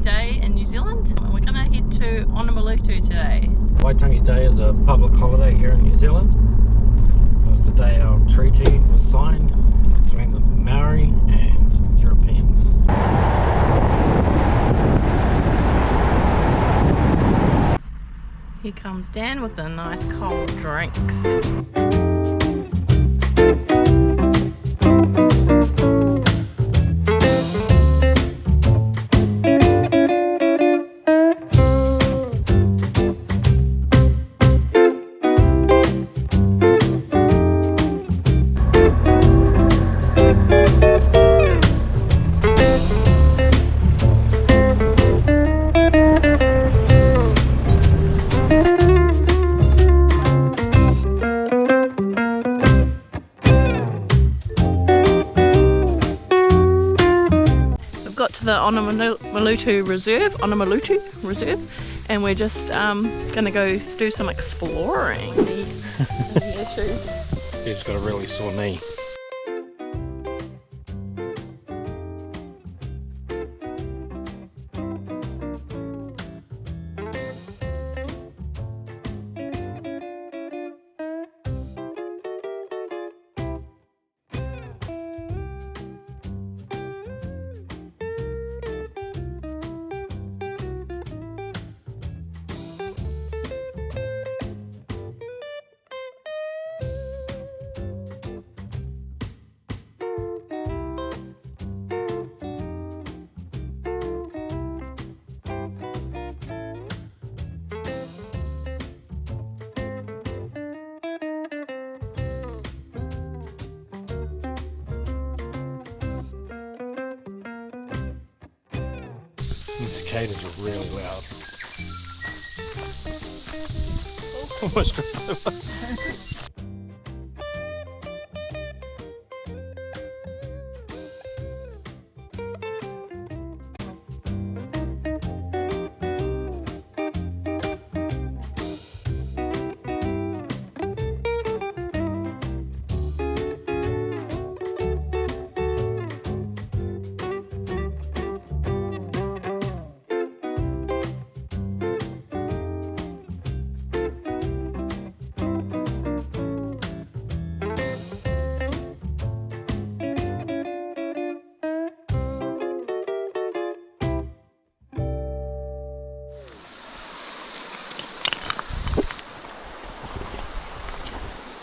Day in New Zealand, and we're going to head to Onamalutu today. Waitangi Day is a public holiday here in New Zealand. It was the day our treaty was signed between the Maori and Europeans. Here comes Dan with the nice cold drinks. Got to the Onamalutu Reserve, and we're just gonna go do some exploring. He's got a really sore knee. These cicadas are really loud. Almost tripped over.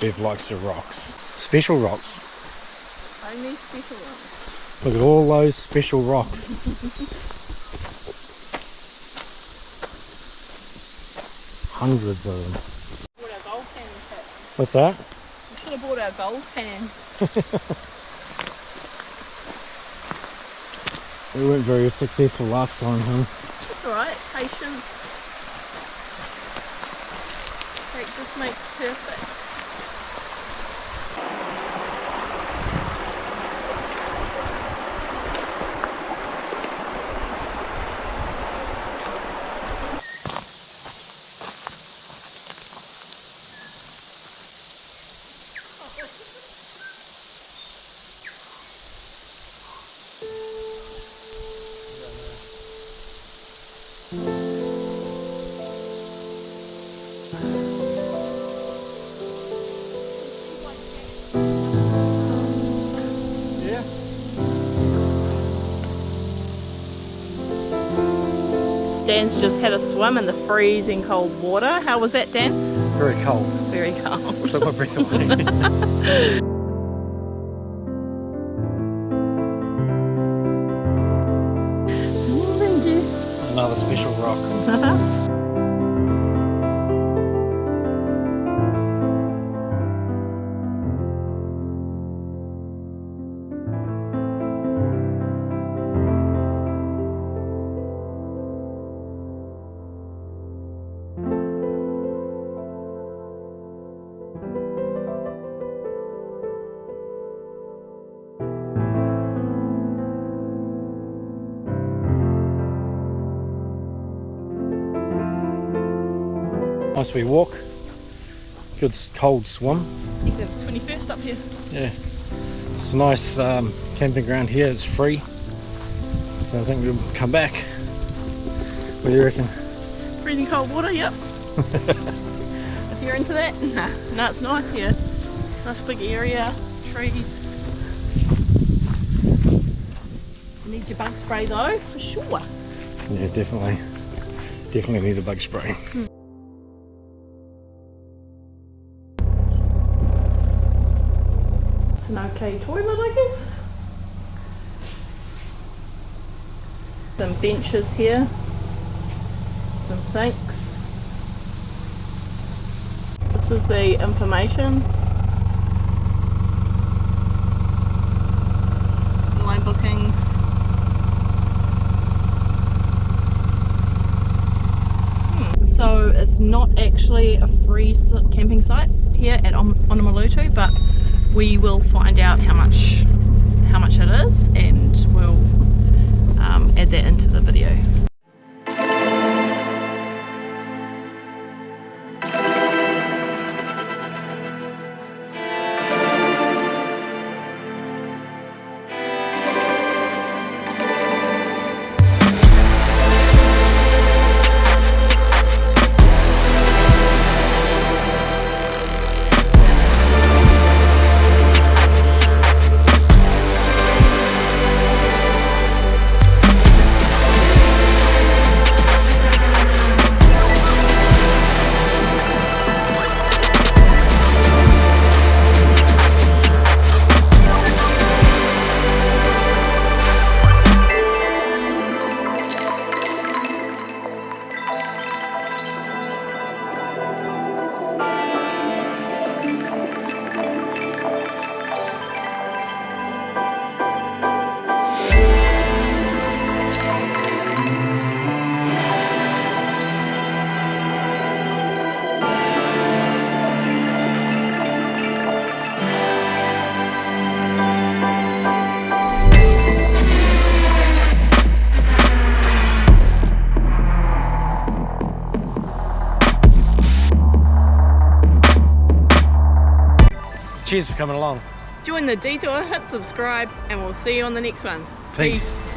Bev likes the rocks. Special rocks. Only special ones. Look at all those special rocks. Hundreds of them. Bought our gold pan with it. What's that? We should have bought our gold pan. We weren't very successful last time, huh? That's alright, patience. Practice makes perfect. Dan's just had a swim in the freezing cold water. How was that, Dan? Very cold. Very cold. Took my breath away. Another special rock. Nice wee walk, good cold swim. You got 21st up here. Yeah, it's a nice camping ground here, it's free, so I think we'll come back. What do you reckon? Freezing cold water, yep. If you're into that, nah, it's nice here. Nice big area, trees. You need your bug spray though, for sure. Yeah, definitely. Definitely need a bug spray. It's an okay toilet, I guess. Some benches here. Some sinks. This is the information. Line bookings. So it's not actually a free camping site here at Onamalutu, but we will find out how much it is, and we'll add that into the video. Cheers for coming along. Join the detour, hit subscribe, and we'll see you on the next one. Peace.